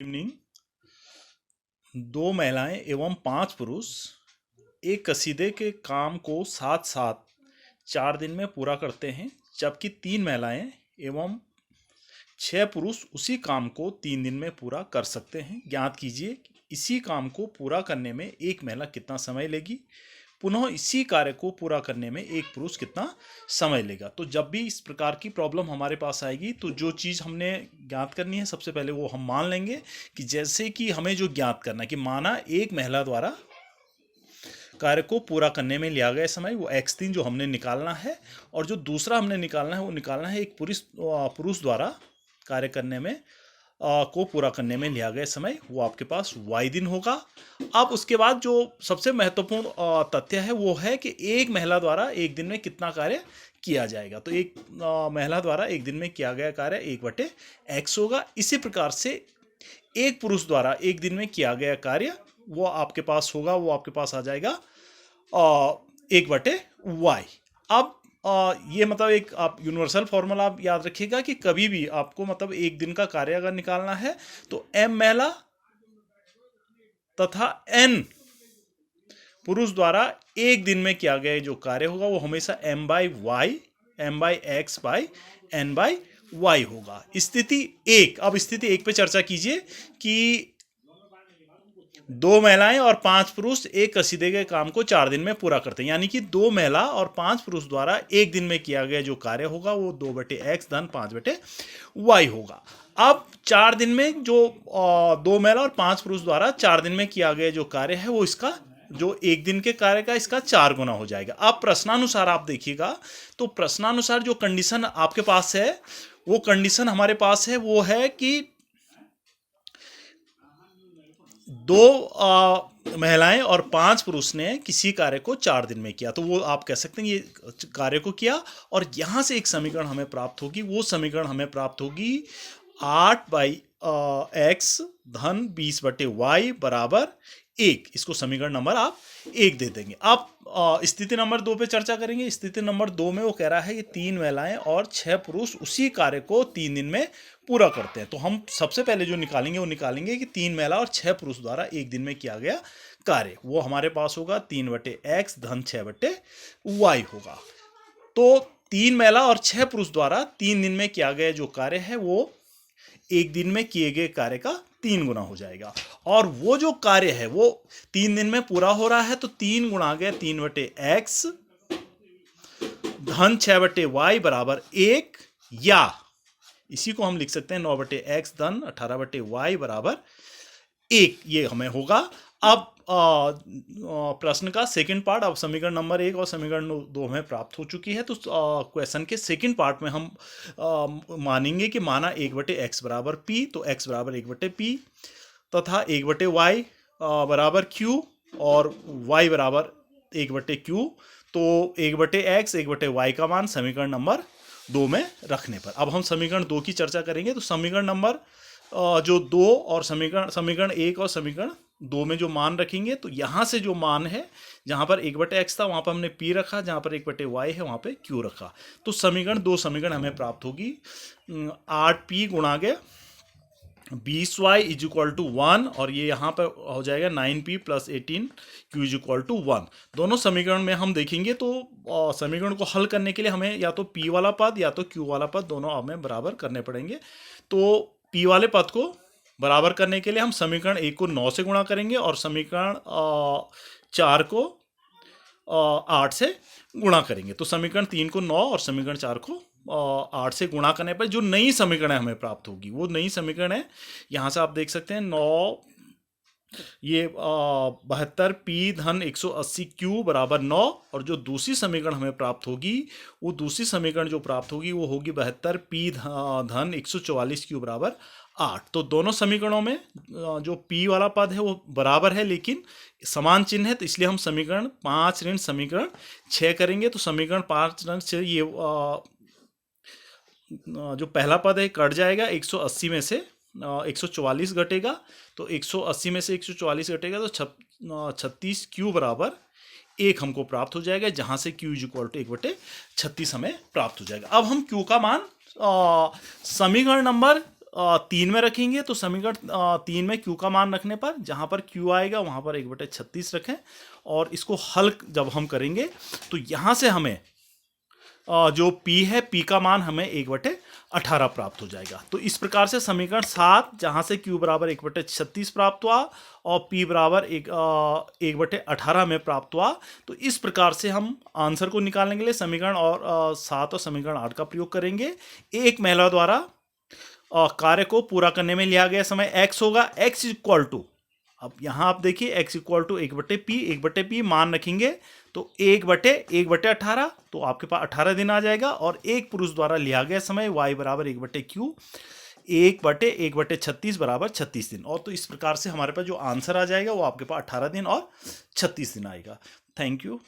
Evening. दो महिलाएं एवं पांच पुरुष एक कसीदे के काम को साथ साथ 4 दिन में पूरा करते हैं, जबकि तीन महिलाएं एवं 6 पुरुष उसी काम को 3 दिन में पूरा कर सकते हैं। ज्ञात कीजिए इसी काम को पूरा करने में एक महिला कितना समय लेगी, पुनः इसी कार्य को पूरा करने में एक पुरुष कितना समय लेगा। तो जब भी इस प्रकार की प्रॉब्लम हमारे पास आएगी तो जो चीज़ हमने ज्ञात करनी है सबसे पहले वो हम मान लेंगे कि जैसे कि हमें जो ज्ञात करना है कि माना एक महिला द्वारा कार्य को पूरा करने में लिया गया समय वो x3 जो हमने निकालना है, और जो दूसरा हमने निकालना है वो निकालना है एक पुरुष द्वारा कार्य करने में को पूरा करने में लिया गया समय, वो आपके पास y दिन होगा। अब उसके बाद जो सबसे महत्वपूर्ण तथ्य है वो है कि एक महिला द्वारा एक दिन में कितना कार्य किया जाएगा। तो एक महिला द्वारा एक दिन में किया गया कार्य 1/x होगा। इसी प्रकार से एक पुरुष द्वारा एक दिन में किया गया कार्य वो आपके पास होगा, वो आपके पास आ जाएगा 1/y। अब ये मतलब एक आप यूनिवर्सल फॉर्मूला आप याद रखिएगा कि कभी भी आपको मतलब एक दिन का कार्य अगर निकालना है तो m महिला तथा n पुरुष द्वारा एक दिन में किया गया जो कार्य होगा वो हमेशा m/x/n/y होगा। स्थिति एक, अब स्थिति एक पे चर्चा कीजिए कि दो महिलाएं और पांच पुरुष एक कसीदे के काम को 4 दिन में पूरा करते हैं, यानी कि दो महिला और पांच पुरुष द्वारा एक दिन में किया गया जो कार्य होगा वो 2/x धन 5/y होगा। अब 4 दिन में जो दो महिला और पांच पुरुष द्वारा 4 दिन में किया गया जो कार्य है वो इसका जो एक दिन के कार्य का इसका 4 गुना हो जाएगा। अब प्रश्नानुसार आप देखिएगा तो प्रश्नानुसार जो कंडीशन आपके पास है वो कंडीशन हमारे पास है वो है कि दो महिलाएं और पांच पुरुष ने किसी कार्य को 4 दिन में किया, तो वो आप कह सकते हैं ये कार्य को किया, और यहां से एक समीकरण हमें प्राप्त होगी। वो समीकरण हमें प्राप्त होगी 8/x धन 20/y बराबर 1। इसको समीकरण नंबर आप 1 दे देंगे। आप स्थिति नंबर 2 पे चर्चा करेंगे। स्थिति नंबर 2 में वो कह रहा है कि 3 महिलाएं और 6 पुरुष उसी कार्य को 3 दिन में पूरा करते हैं। तो हम सबसे पहले जो निकालेंगे वो निकालेंगे कि 3 महिला और 6 पुरुष द्वारा एक दिन में किया गया कार्य, वो हमारे पास होगा 3/x धन 6/y होगा। तो 3 महिला और 6 पुरुष द्वारा 3 दिन में किया गया जो कार्य है वो एक दिन में किए गए कार्य का 3 गुना हो जाएगा। और वो जो कार्य है वो 3 दिन में पूरा हो रहा है, तो 3 गुणा गया 3/x धन 6/y बराबर 1, या इसी को हम लिख सकते हैं 9/x धन 18/y बराबर 1। ये हमें होगा। अब प्रश्न का सेकंड पार्ट, अब समीकरण नंबर 1 और समीकरण 2 हमें प्राप्त हो चुकी है। तो क्वेश्चन के सेकंड पार्ट में हम मानेंगे कि माना 1/x बराबर p, तो x बराबर 1/p तथा 1/y बराबर q और y बराबर 1/q। तो 1/x 1/y का मान समीकरण नंबर 2 में रखने पर अब हम समीकरण 2 की चर्चा करेंगे। तो समीकरण नंबर जो 2 और समीकरण 1 और समीकरण 2 में जो मान रखेंगे, तो यहां से जो मान है जहां पर 1/x था वहां पर हमने p रखा, जहां पर 1/y है वहां पे q रखा। तो समीकरण 2 समीकरण हमें प्राप्त होगी 8p गुणा के 20y इज इक्वल टू 1, और ये यहाँ पर हो जाएगा 9p plus 18q is equal to 1। दोनों समीकरण में हम देखेंगे तो समीकरण को हल करने के लिए हमें या तो p वाला पद या तो q वाला पद दोनों हमें बराबर करने पड़ेंगे। तो p वाले पद को बराबर करने के लिए हम समीकरण 1 को 9 से गुणा करेंगे और समीकरण 4 को 8 से गुणा करेंगे। तो समीकरण 3 को 9 और समीकरण 4 को 8 से गुणा करने पर जो नई समीकरण हमें प्राप्त होगी वो नई समीकरण है, यहां से आप देख सकते हैं 9 ये 72p धन 180q बराबर 9, और जो दूसरी समीकरण हमें प्राप्त होगी वो दूसरी समीकरण जो प्राप्त होगी वो होगी 72p धन 144q बराबर 8। तो दोनों समीकरणों में जो p वाला पद है वो बराबर है लेकिन समान चिन्ह है, तो इसलिए हम समीकरण 5 ऋण समीकरण 6 करेंगे। तो समीकरण 5 ऋण 6 ये जो पहला पद है कट जाएगा, 180 में से 144 घटेगा, तो 180 में से 144 घटेगा तो 36q बराबर 1 हमको प्राप्त हो जाएगा, जहां से q इज इक्वल टू 1/36 हमें प्राप्त हो जाएगा। अब हम q का मान समीकरण नंबर 3 में रखेंगे तो समीकरण 3 में Q का मान रखने पर जहां पर Q आएगा वहां पर 1/36 रखें, और इसको हल जब हम करेंगे तो यहां से हमें जो P है, P का मान हमें 1/18 प्राप्त हो जाएगा। तो इस प्रकार से समीकरण 7 जहां से Q बराबर 1/36 प्राप्त हुआ और P बराबर 1/18 में प्राप्त हुआ। तो इस प्रकार से हम आंसर को निकालने के लिए समीकरण 7 और समीकरण 8 का प्रयोग करेंगे। एक महिला द्वारा कार्य को पूरा करने में लिया गया समय x होगा। x इक्वल टू, अब यहां आप देखिए x इक्वल टू 1/p मान रखेंगे तो 1/18, तो आपके पास 18 दिन आ जाएगा। और एक पुरुष द्वारा लिया गया समय y बराबर 1/q, 1/36 बराबर 36 दिन। और तो इस प्रकार से हमारे पास जो आंसर आ जाएगा वो आपके पास 18 दिन और 36 दिन आएगा। Thank you.